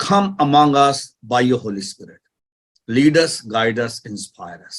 come among us by your Holy Spirit, lead us, guide us, inspire us।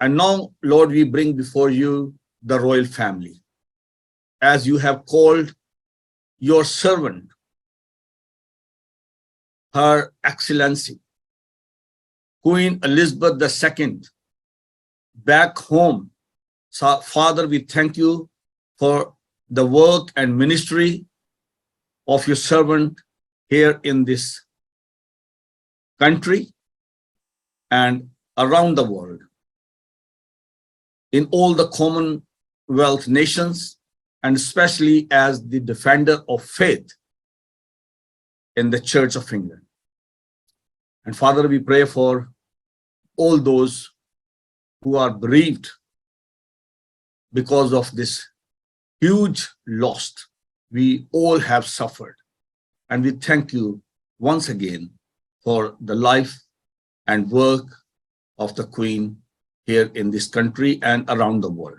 And now, Lord, we bring before you the royal family, as you have called your servant, Her Excellency, Queen Elizabeth II, back home. So, Father, we thank you for the work and ministry of your servant here in this country. and around the world, in all the Commonwealth nations, and especially as the defender of faith in the Church of England. And Father, we pray for all those who are bereaved because of this huge loss we all have suffered. And we thank you once again for the life and work of the Queen here in this country and around the world.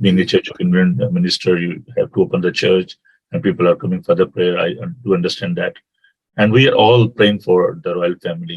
Being a Church of England minister, you have to open the church and people are coming for the prayer. I do understand that. And we are all praying for the royal family.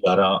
11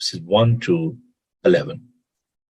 1 to 11।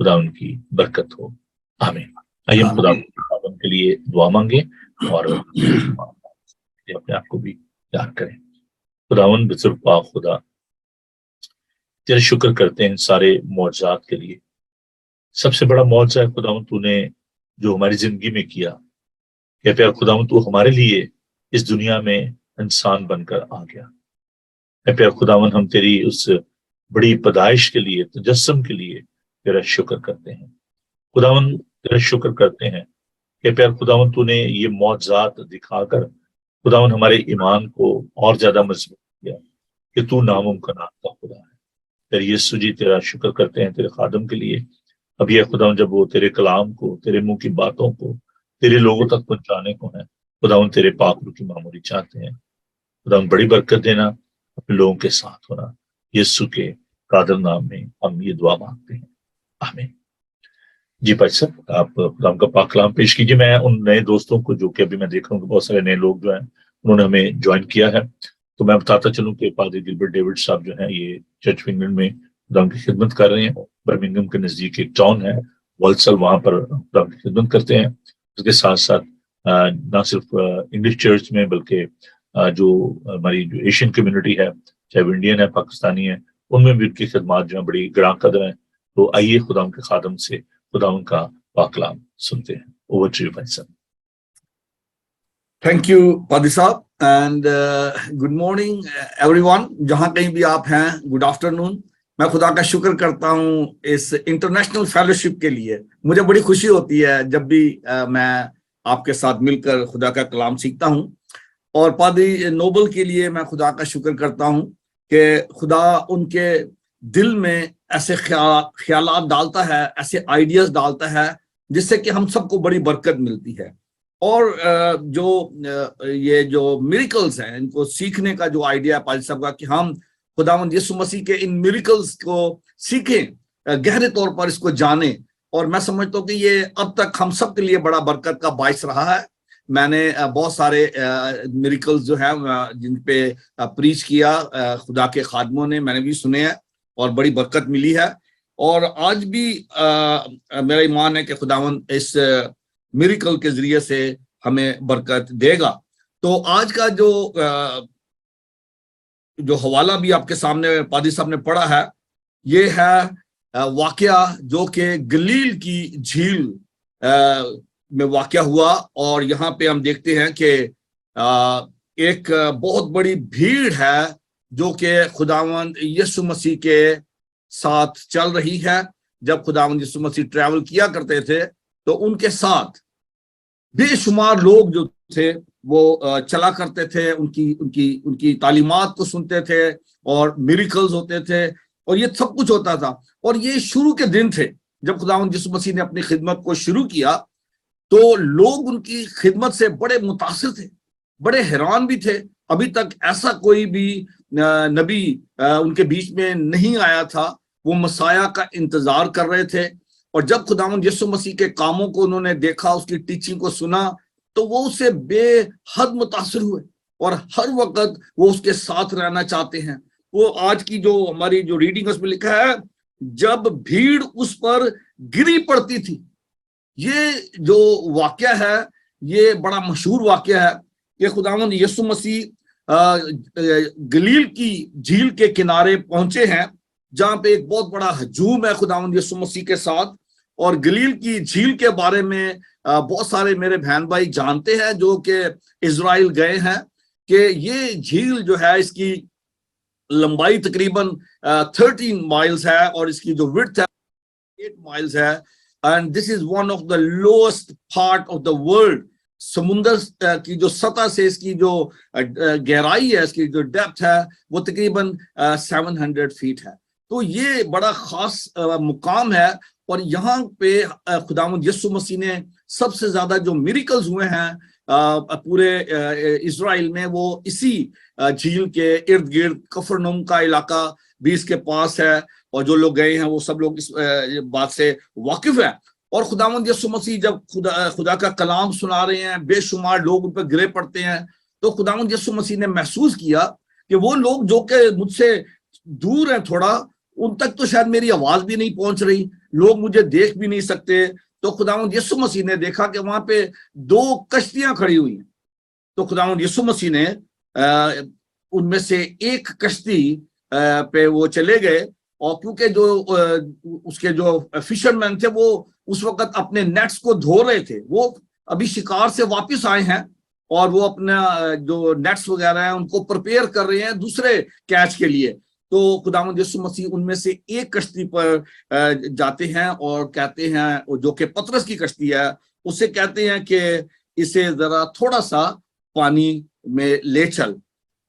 خدا ان کی برکت ہو، آمین۔ آئیے ہم خدا کے لیے دعا مانگیں اور اپنے آپ کو بھی یاد کریں۔ خداوند بزرگ پاک خدا، تیرا شکر کرتے ہیں سارے معجزات کے لیے۔ سب سے بڑا معجزہ ہے خداوند تو نے جو ہماری زندگی میں کیا، کہ پیار خداوند تو ہمارے لیے اس دنیا میں انسان بن کر آ گیا۔ اے پیار خداوند ہم تیری اس بڑی پیدائش کے لیے، تجسم کے لیے تیرا شکر کرتے ہیں۔ خداوند تیرا شکر کرتے ہیں کہ پیار خداوند تو نے یہ معجزات دکھا کر خداوند ہمارے ایمان کو اور زیادہ مضبوط کیا کہ تو ناممکنات کا خدا ہے۔ پھر یسوع جی تیرا شکر کرتے ہیں تیرے خادم کے لیے۔ اب یہ خداوند جب وہ تیرے کلام کو، تیرے منہ کی باتوں کو تیرے لوگوں تک پہنچانے کو ہے، خداوند تیرے پاک روح کی معمولی چاہتے ہیں۔ خداوند بڑی برکت دینا، اپنے لوگوں کے ساتھ ہونا، یسوع کے قادر نام میں ہم یہ دعا مانگتے ہیں، آمین۔ جی بھائی صاحب، آپ خدا کا پاک کلام پیش کیجیے۔ میں ان نئے دوستوں کو جو کہ ابھی میں دیکھ رہا ہوں کہ بہت سارے نئے لوگ جو ہیں انہوں نے ہمیں جوائن کیا ہے، تو میں بتاتا چلوں کہ پادری گلبرٹ ڈیوڈ صاحب جو ہیں یہ چرچ آف انگلینڈ میں خدا کی خدمت کر رہے ہیں۔ برمنگھم کے نزدیک ایک ٹاؤن ہے والسل، وہاں پر خدا کی خدمت کرتے ہیں۔ اس کے ساتھ ساتھ نہ صرف انگلش چرچ میں بلکہ جو ہماری جو ایشین کمیونٹی ہے، چاہے وہ انڈین ہے، پاکستانی ہے، ان میں بھی ان کی خدمات جو ہیں بڑی گراں قدر ہیں۔ تو آئیے خدا کے خادم سے خدا ان کا پاک کلام سنتے ہیں۔ اوور ٹو یو بھائی صاحب۔ تھینک یو پادری صاحب، and good morning every one, جہاں کہیں بھی آپ ہیں، گڈ آفٹر نون۔ میں خدا کا شکر کرتا ہوں اس انٹرنیشنل فیلوشپ کے لیے۔ مجھے بڑی خوشی ہوتی ہے جب بھی میں آپ کے ساتھ مل کر خدا کا کلام سیکھتا ہوں، اور پادری نوبل کے لیے میں خدا کا شکر کرتا ہوں کہ خدا ان کے دل میں ایسے خیالات ڈالتا ہے، ایسے آئیڈیاز ڈالتا ہے جس سے کہ ہم سب کو بڑی برکت ملتی ہے۔ اور جو یہ جو میریکلز ہیں، ان کو سیکھنے کا جو آئیڈیا ہے پادری صاحب کا، کہ ہم خداوند یسوع مسیح کے ان میریکلز کو سیکھیں، گہرے طور پر اس کو جانیں، اور میں سمجھتا ہوں کہ یہ اب تک ہم سب کے لیے بڑا برکت کا باعث رہا ہے۔ میں نے بہت سارے میریکلز جو ہیں جن پہ پریچ کیا خدا کے خادموں نے، میں نے بھی سنے ہیں اور بڑی برکت ملی ہے، اور آج بھی میرا ایمان ہے کہ خداوند اس میریکل کے ذریعے سے ہمیں برکت دے گا۔ تو آج کا جو حوالہ بھی آپ کے سامنے پادری صاحب نے پڑھا ہے، یہ ہے واقعہ جو کہ گلیل کی جھیل میں واقعہ ہوا، اور یہاں پہ ہم دیکھتے ہیں کہ ایک بہت بڑی بھیڑ ہے جو کہ خداوند یسوع مسیح کے ساتھ چل رہی ہے۔ جب خداوند یسوع مسیح ٹریول کیا کرتے تھے تو ان کے ساتھ بے شمار لوگ جو تھے وہ چلا کرتے تھے، ان کی تعلیمات کو سنتے تھے، اور میریکلز ہوتے تھے، اور یہ سب کچھ ہوتا تھا۔ اور یہ شروع کے دن تھے جب خداوند یسوع مسیح نے اپنی خدمت کو شروع کیا، تو لوگ ان کی خدمت سے بڑے متاثر تھے، بڑے حیران بھی تھے۔ ابھی تک ایسا کوئی بھی نبی ان کے بیچ میں نہیں آیا تھا۔ وہ مسیح کا انتظار کر رہے تھے، اور جب خداوند یسوع مسیح کے کاموں کو انہوں نے دیکھا، اس کی ٹیچنگ کو سنا، تو وہ اس سے بے حد متاثر ہوئے، اور ہر وقت وہ اس کے ساتھ رہنا چاہتے ہیں۔ وہ آج کی جو ہماری جو ریڈنگ اس میں لکھا ہے، جب بھیڑ اس پر گری پڑتی تھی۔ یہ جو واقعہ ہے یہ بڑا مشہور واقعہ ہے کہ خداوند یسوع مسیح گلیل کی جھیل کے کنارے پہنچے ہیں، جہاں پہ ایک بہت بڑا ہجوم ہے خداوند یسوع مسیح کے ساتھ۔ اور گلیل کی جھیل کے بارے میں بہت سارے میرے بہن بھائی جانتے ہیں جو کہ اسرائیل گئے ہیں، کہ یہ جھیل جو ہے اس کی لمبائی تقریباً 13 مائلز ہے، اور اس کی جو وڈتھ ہے 8 مائلز ہے، and this is one of the lowest part of the world۔ سمندر کی جو سطح سے اس کی جو گہرائی ہے، اس کی جو ڈیپتھ ہے، وہ تقریباً 700 فیٹ ہے۔ تو یہ بڑا خاص مقام ہے، اور یہاں پہ خداوند یسوع مسیح نے سب سے زیادہ جو میریکلز ہوئے ہیں پورے اسرائیل میں، وہ اسی جھیل کے ارد گرد، کفرنہوم کا علاقہ بھی اس کے پاس ہے، اور جو لوگ گئے ہیں وہ سب لوگ اس بات سے واقف ہیں۔ اور خداوند یسوع مسیح جب خدا کا کلام سنا رہے ہیں، بے شمار لوگ ان پہ گرے پڑتے ہیں، تو خداوند یسوع مسیح نے محسوس کیا کہ وہ لوگ جو کہ مجھ سے دور ہیں تھوڑا، ان تک تو شاید میری آواز بھی نہیں پہنچ رہی، لوگ مجھے دیکھ بھی نہیں سکتے. تو خداوند یسوع مسیح نے دیکھا کہ وہاں پہ 2 کشتیاں کھڑی ہوئی ہیں. تو خداوند یسوع مسیح نے ان میں سے ایک کشتی پہ وہ چلے گئے, اور کیونکہ جو اس کے جو فشر مین تھے وہ اس وقت اپنے نیٹس کو دھو رہے تھے, وہ ابھی شکار سے واپس آئے ہیں اور وہ اپنا جو نیٹس وغیرہ ہیں ان کو پرپیئر کر رہے ہیں دوسرے کیچ کے لیے. تو خداوند یسوع مسیح ان میں سے ایک کشتی پر جاتے ہیں اور کہتے ہیں, جو کہ پطرس کی کشتی ہے, اسے کہتے ہیں کہ اسے ذرا تھوڑا سا پانی میں لے چل.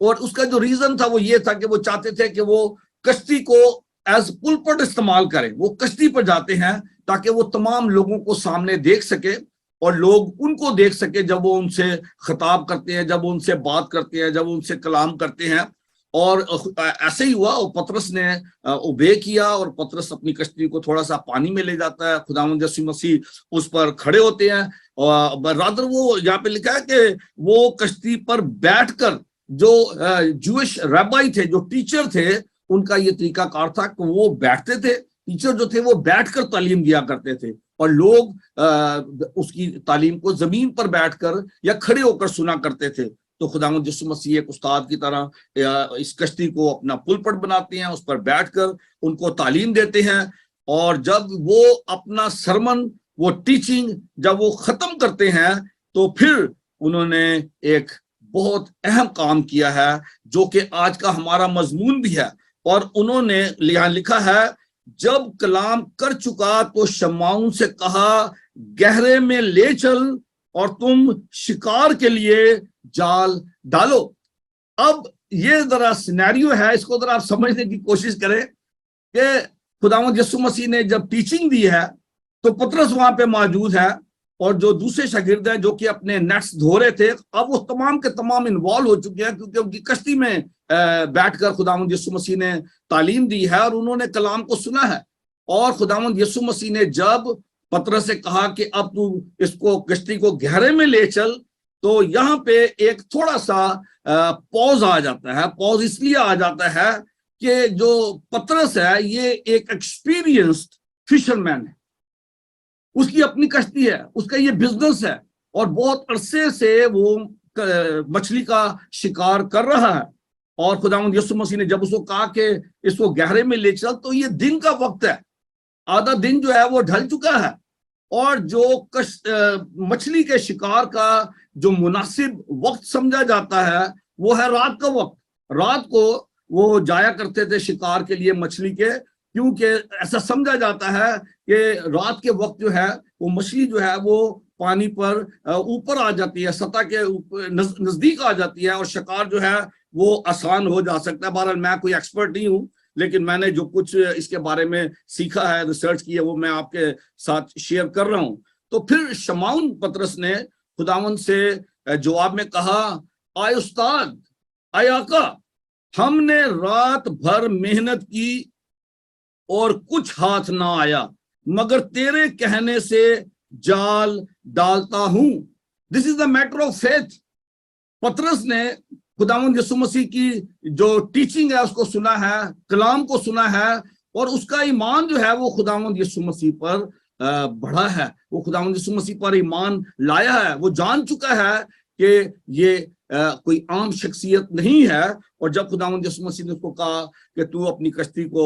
اور اس کا جو ریزن تھا وہ یہ تھا کہ وہ چاہتے تھے کہ وہ کشتی کو ایز پلپٹ استعمال کریں. وہ کشتی پر جاتے ہیں تاکہ وہ تمام لوگوں کو سامنے دیکھ سکے اور لوگ ان کو دیکھ سکے جب وہ ان سے خطاب کرتے ہیں, جب وہ ان سے بات کرتے ہیں, جب وہ ان سے کلام کرتے ہیں. اور ایسے ہی ہوا, اور پطرس نے اوبے کیا اور پطرس اپنی کشتی کو تھوڑا سا پانی میں لے جاتا ہے. خداوند یسوع مسیح اس پر کھڑے ہوتے ہیں, اور رادر وہ یہاں پہ لکھا ہے کہ وہ کشتی پر بیٹھ کر, جو جوش ربائی تھے, جو ٹیچر تھے, ان کا یہ طریقہ کار تھا کہ وہ بیٹھتے تھے. ٹیچر جو تھے وہ بیٹھ کر تعلیم دیا کرتے تھے, اور لوگ اس کی تعلیم کو زمین پر بیٹھ کر یا کھڑے ہو کر سنا کرتے تھے. تو خداوند یسوع مسیح ایک استاد کی طرح اس کشتی کو اپنا پلپٹ بناتے ہیں, اس پر بیٹھ کر ان کو تعلیم دیتے ہیں. اور جب وہ اپنا سرمن, وہ ٹیچنگ جب وہ ختم کرتے ہیں, تو پھر انہوں نے ایک بہت اہم کام کیا ہے جو کہ آج کا ہمارا مضمون بھی ہے. اور انہوں نے یہاں لکھا ہے, جب کلام کر چکا تو شمعون سے کہا, گہرے میں لے چل اور تم شکار کے لیے جال ڈالو. اب یہ ذرا سینیریو ہے, اس کو ذرا آپ سمجھنے کی کوشش کریں کہ خداوند یسوع مسیح نے جب ٹیچنگ دی ہے تو پطرس وہاں پہ موجود ہے, اور جو دوسرے شاگرد ہیں جو کہ اپنے نیٹس دھو رہے تھے, اب وہ تمام کے تمام انوالو ہو چکے ہیں, کیونکہ ان کی کشتی میں بیٹھ کر خداوند یسوع مسیح نے تعلیم دی ہے اور انہوں نے کلام کو سنا ہے. اور خداوند یسوع مسیح نے جب پطرس سے کہا کہ اب تو اس کو کشتی کو گہرے میں لے چل, تو یہاں پہ ایک تھوڑا سا پوز آ جاتا ہے. پوز اس لیے آ جاتا ہے کہ جو پطرس ہے یہ ایک ایکسپیرینسڈ فشر مین ہے, اس کی اپنی کشتی ہے, اس کا یہ بزنس ہے, اور بہت عرصے سے وہ مچھلی کا شکار کر رہا ہے. اور خداوند یسوع مسیح نے جب اس کو کہا کہ اس کو گہرے میں لے چل, تو یہ دن کا وقت ہے, آدھا دن جو ہے وہ ڈھل چکا ہے, اور جو مچھلی کے شکار کا جو مناسب وقت سمجھا جاتا ہے وہ ہے رات کا وقت. رات کو وہ جایا کرتے تھے شکار کے لیے مچھلی کے, کیونکہ ایسا سمجھا جاتا ہے کہ رات کے وقت جو ہے وہ مچھلی جو ہے وہ پانی پر اوپر آ جاتی ہے, سطح کے نزدیک آ جاتی ہے, اور شکار جو ہے وہ آسان ہو جا سکتا ہے. بہرحال میں کوئی ایکسپرٹ نہیں ہوں, لیکن میں نے جو کچھ اس کے بارے میں سیکھا ہے, ریسرچ کی ہے, وہ میں آپ کے ساتھ شیئر کر رہا ہوں. تو پھر شمعون پطرس نے خداوند سے جواب میں کہا, آئے استاد, آئے آقا, ہم نے رات بھر محنت کی اور کچھ ہاتھ نہ آیا, مگر تیرے کہنے سے جال ڈالتا ہوں. دس از دا میٹر آف فیتھ. پطرس نے خداوند یسوع مسیح کی جو ٹیچنگ ہے اس کو سنا ہے, کلام کو سنا ہے, اور اس کا ایمان جو ہے وہ خداوند یسوع مسیح پر بڑھا ہے. وہ خداوند یسوع مسیح پر ایمان لایا ہے. وہ جان چکا ہے کہ یہ کوئی عام شخصیت نہیں ہے. اور جب خداوند یسوع مسیح نے اس کو کہا کہ تو اپنی کشتی کو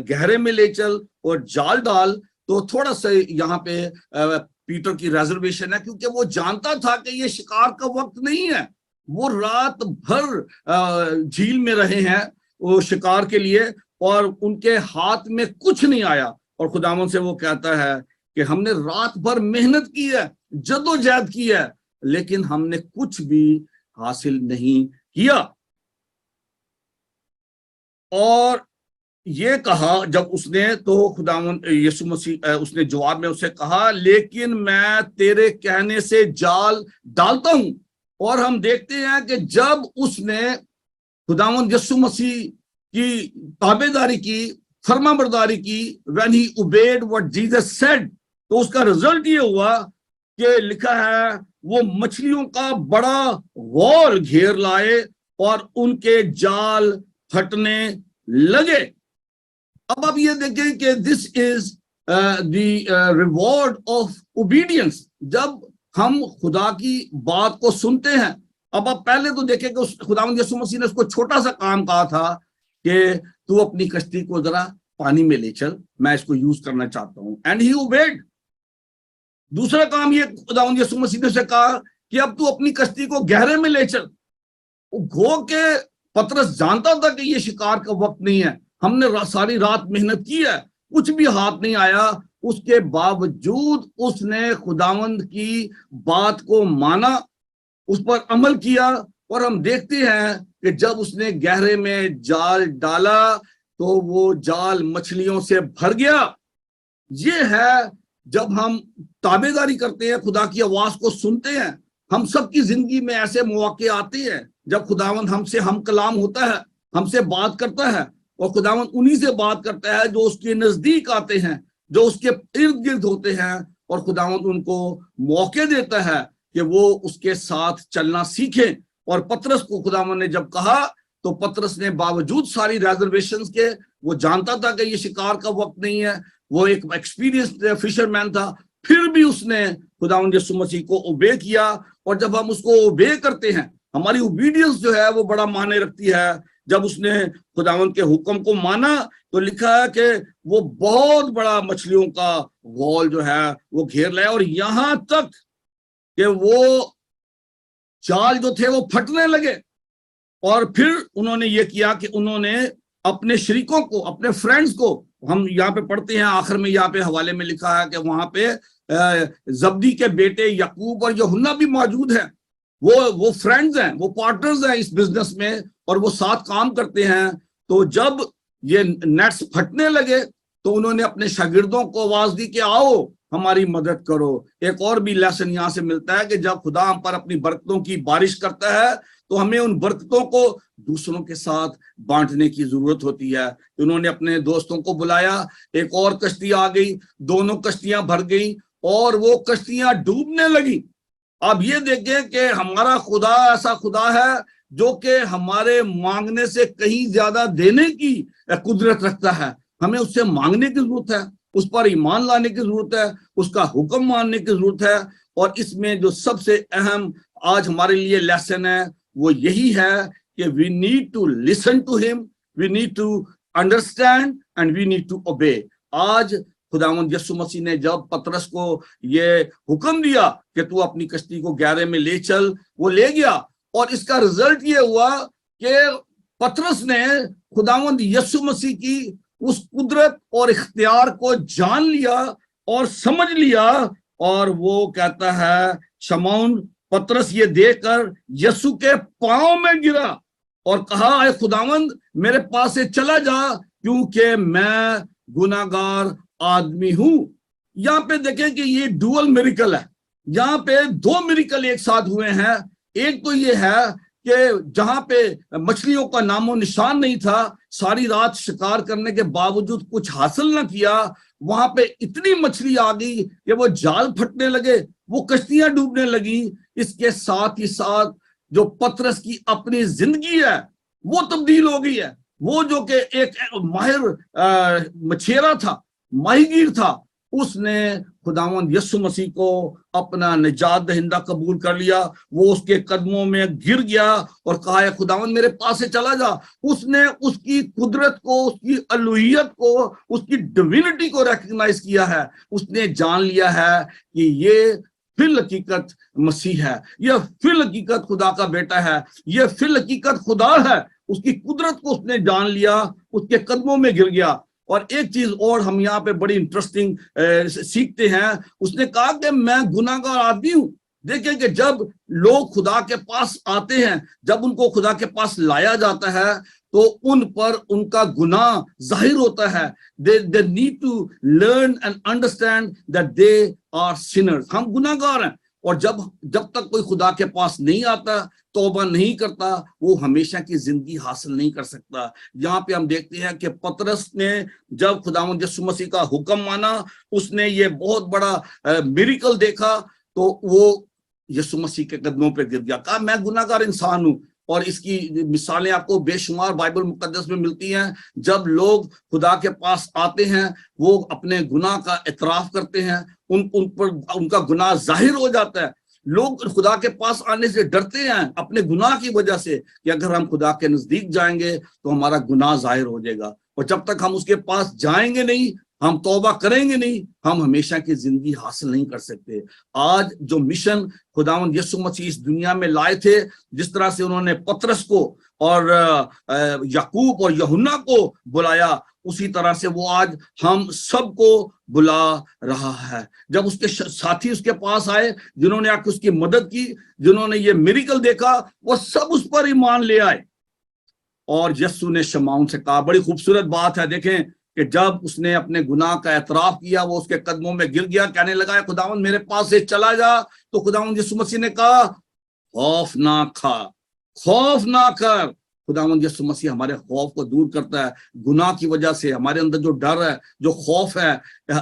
گہرے میں لے چل اور جال ڈال, تو تھوڑا سا یہاں پہ پیٹر کی ریزرویشن ہے, کیونکہ وہ جانتا تھا کہ یہ شکار کا وقت نہیں ہے. وہ رات بھر جھیل میں رہے ہیں وہ شکار کے لیے, اور ان کے ہاتھ میں کچھ نہیں آیا. اور خداوند سے وہ کہتا ہے کہ ہم نے رات بھر محنت کی ہے, جدوجہد کی ہے, لیکن ہم نے کچھ بھی حاصل نہیں کیا. اور یہ کہا جب اس نے, تو خداوند یسوع مسیح اس نے جواب میں اسے کہا, لیکن میں تیرے کہنے سے جال ڈالتا ہوں. اور ہم دیکھتے ہیں کہ جب اس نے خداوند یسوع مسیح کی تابعداری کی, فرما برداری کی, when he obeyed what Jesus said, تو اس کا رزلٹ یہ ہوا کہ لکھا ہے وہ مچھلیوں کا بڑا غور گھیر لائے اور ان کے جال پھٹنے لگے. اب آپ یہ دیکھیں کہ this is the reward of obedience. جب ہم خدا کی بات کو سنتے ہیں, اب آپ پہلے تو دیکھیں کہ خداوند یسوع مسیح نے اس کو چھوٹا سا کام کہا تھا کہ تو اپنی کشتی کو ذرا پانی میں لے چل, میں اس کو یوز کرنا چاہتا ہوں, اینڈ ہی اوبیڈ. دوسرا کام یہ خداوند یسوع مسیح نے اسے کہا کہ اب تو اپنی کشتی کو گہرے میں لے چل. گو کہ پطرس جانتا تھا کہ یہ شکار کا وقت نہیں ہے, ہم نے ساری رات محنت کی ہے, کچھ بھی ہاتھ نہیں آیا, اس کے باوجود اس نے خداوند کی بات کو مانا, اس پر عمل کیا. اور ہم دیکھتے ہیں کہ جب اس نے گہرے میں جال ڈالا تو وہ جال مچھلیوں سے بھر گیا. یہ ہے جب ہم تابعداری کرتے ہیں, خدا کی آواز کو سنتے ہیں. ہم سب کی زندگی میں ایسے مواقع آتے ہیں جب خداوند ہم سے ہم کلام ہوتا ہے, ہم سے بات کرتا ہے, اور خداوند انہی سے بات کرتا ہے جو اس کے نزدیک آتے ہیں, جو اس کے ارد گرد ہوتے ہیں, اور خداوند ان کو موقع دیتا ہے کہ وہ اس کے ساتھ چلنا سیکھیں. اور پطرس کو خداوند نے جب کہا تو پطرس نے باوجود ساری ریزرویشنز کے, وہ جانتا تھا کہ یہ شکار کا وقت نہیں ہے, وہ ایک ایکسپیرینسڈ فشر مین تھا, پھر بھی اس نے خداوند یسوع مسیح کو اوبے کیا. اور جب ہم اس کو اوبے کرتے ہیں, ہماری اوبیڈینس جو ہے وہ بڑا معنی رکھتی ہے. جب اس نے خداوند کے حکم کو مانا تو لکھا ہے کہ وہ بہت بڑا مچھلیوں کا غول جو ہے وہ گھیر لیا, اور یہاں تک کہ وہ جال جو تھے وہ پھٹنے لگے. اور پھر انہوں نے یہ کیا کہ انہوں نے اپنے شریکوں کو, اپنے فرینڈز کو, ہم یہاں پہ پڑھتے ہیں آخر میں یہاں پہ حوالے میں لکھا ہے کہ وہاں پہ زبدی کے بیٹے یعقوب اور یوحنا بھی موجود ہیں. وہ فرینڈز ہیں, وہ پارٹنرز ہیں اس بزنس میں, اور وہ ساتھ کام کرتے ہیں. تو جب یہ نیٹس پھٹنے لگے تو انہوں نے اپنے شاگردوں کو آواز دی کہ آؤ ہماری مدد کرو. ایک اور بھی لیسن یہاں سے ملتا ہے کہ جب خدا ہم پر اپنی برکتوں کی بارش کرتا ہے تو ہمیں ان برکتوں کو دوسروں کے ساتھ بانٹنے کی ضرورت ہوتی ہے. انہوں نے اپنے دوستوں کو بلایا, ایک اور کشتی آ گئی, دونوں کشتیاں بھر گئیں اور وہ کشتیاں ڈوبنے لگی. اب یہ دیکھیں کہ ہمارا خدا ایسا خدا ہے جو کہ ہمارے مانگنے سے کہیں زیادہ دینے کی قدرت رکھتا ہے. ہمیں اس سے مانگنے کی ضرورت ہے, اس پر ایمان لانے کی ضرورت ہے, اس کا حکم ماننے کی ضرورت ہے. اور اس میں جو سب سے اہم آج ہمارے لیے لیسن ہے وہ یہی ہے کہ we need to listen to him, we need to understand and we need to obey. آج خداوند یسوع مسیح نے جب پطرس کو یہ حکم دیا کہ تو اپنی کشتی کو گہرے میں لے چل, وہ لے گیا. اور اس کا رزلٹ یہ ہوا کہ پطرس نے خداوند یسوع مسیح کی اس قدرت اور اختیار کو جان لیا اور سمجھ لیا, اور وہ کہتا ہے شمعون, پطرس یہ دیکھ کر یسوع کے پاؤں میں گرا اور کہا اے خداوند میرے پاس سے چلا جا کیونکہ میں گناہگار آدمی ہوں. یہاں پہ دیکھیں کہ یہ ڈوئل میریکل ہے, یہاں پہ دو میریکل ایک ساتھ ہوئے ہیں. ایک تو یہ ہے کہ جہاں پہ مچھلیوں کا نام و نشان نہیں تھا, ساری رات شکار کرنے کے باوجود کچھ حاصل نہ کیا, وہاں پہ اتنی مچھلی آ گئی کہ وہ جال پھٹنے لگے, وہ کشتیاں ڈوبنے لگی. اس کے ساتھ ہی ساتھ جو پطرس کی اپنی زندگی ہے وہ تبدیل ہو گئی ہے. وہ جو کہ ایک ماہر مچھیرا تھا, ماہی گیر تھا, اس نے خداوند یسوع مسیح کو اپنا نجات دہندہ قبول کر لیا. وہ اس کے قدموں میں گر گیا اور کہا اے خداوند میرے پاس سے چلا جا. اس نے اس کی قدرت کو, اس کی الوہیت کو, اس کی ڈوینٹی کو ریکگنائز کیا ہے. اس نے جان لیا ہے کہ یہ فی الحقیقت مسیح ہے, یہ فی الحقیقت خدا کا بیٹا ہے, یہ فی الحقیقت خدا ہے. اس کی قدرت کو اس نے جان لیا, اس کے قدموں میں گر گیا. اور ایک چیز اور ہم یہاں پہ بڑی انٹرسٹنگ سیکھتے ہیں, اس نے کہا کہ میں گناہگار آدمی ہوں. دیکھیں کہ جب لوگ خدا کے پاس آتے ہیں, جب ان کو خدا کے پاس لایا جاتا ہے تو ان پر ان کا گناہ ظاہر ہوتا ہے. they need to learn and understand that they are sinners. ہم گناہگار ہیں, اور جب تک کوئی خدا کے پاس نہیں آتا, توبہ نہیں کرتا, وہ ہمیشہ کی زندگی حاصل نہیں کر سکتا. یہاں پہ ہم دیکھتے ہیں کہ پطرس نے جب خداوند یسوع مسیح کا حکم مانا, اس نے یہ بہت بڑا میریکل دیکھا, تو وہ یسوع مسیح کے قدموں پہ گر گیا, کہا میں گناہگار انسان ہوں اور اس کی مثالیں آپ کو بے شمار بائبل مقدس میں ملتی ہیں. جب لوگ خدا کے پاس آتے ہیں وہ اپنے گناہ کا اعتراف کرتے ہیں, ان پر ان کا گناہ ظاہر ہو جاتا ہے. لوگ خدا کے پاس آنے سے ڈرتے ہیں اپنے گناہ کی وجہ سے کہ اگر ہم خدا کے نزدیک جائیں گے تو ہمارا گناہ ظاہر ہو جائے گا, اور جب تک ہم اس کے پاس جائیں گے نہیں, ہم توبہ کریں گے نہیں, ہم ہمیشہ کی زندگی حاصل نہیں کر سکتے. آج جو مشن خداوند یسوع مسیح اس دنیا میں لائے تھے, جس طرح سے انہوں نے پطرس کو اور یعقوب اور یوحنا کو بلایا, اسی طرح سے وہ آج ہم سب کو بلا رہا ہے. جب اس کے ساتھی اس کے پاس آئے, جنہوں نے آ کے اس کی مدد کی, جنہوں نے یہ میریکل دیکھا, وہ سب اس پر ایمان لے آئے. اور یسوع نے شمعون سے کہا, بڑی خوبصورت بات ہے, دیکھیں کہ جب اس نے اپنے گناہ کا اعتراف کیا, وہ اس کے قدموں میں گر گیا, کہنے لگا خداوند میرے پاس سے چلا جا. تو خداوند یسوع مسیح نے کہا خوف نہ کھا, خوف نہ کر. خداوند یسوع مسیح ہمارے خوف کو دور کرتا ہے. گناہ کی وجہ سے ہمارے اندر جو ڈر ہے, جو خوف ہے,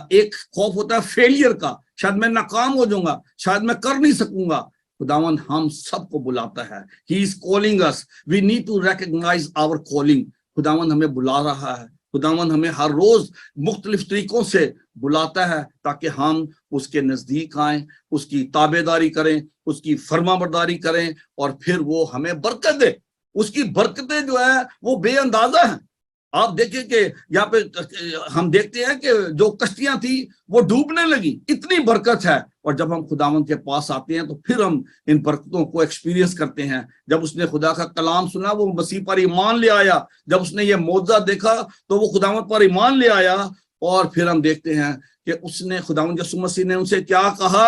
ایک خوف ہوتا ہے فیلئر کا, شاید میں ناکام ہو جاؤں گا, شاید میں کر نہیں سکوں گا. خداوند ہم سب کو بلاتا ہے. He is calling us. We need to recognize our calling. خداوند ہمیں بلا رہا ہے. خداوند ہمیں ہر روز مختلف طریقوں سے بلاتا ہے تاکہ ہم اس کے نزدیک آئیں, اس کی تابعداری کریں, اس کی فرما برداری کریں, اور پھر وہ ہمیں برکت دے. اس کی برکتیں جو ہے وہ بے اندازہ ہیں. آپ دیکھیں کہ یہاں پہ ہم دیکھتے ہیں کہ جو کشتیاں تھیں وہ ڈوبنے لگی, اتنی برکت ہے. اور جب ہم خداوند کے پاس آتے ہیں تو پھر ہم ان برکتوں کو ایکسپیرینس کرتے ہیں. جب اس نے خدا کا کلام سنا وہ مسیح پر ایمان لے آیا, جب اس نے یہ معجزہ دیکھا تو وہ خداوند پر ایمان لے آیا. اور پھر ہم دیکھتے ہیں کہ اس نے خداوند یسوع مسیح نے ان سے کیا کہا,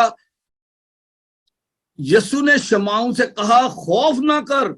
یسوع نے شمعون سے کہا خوف نہ کر,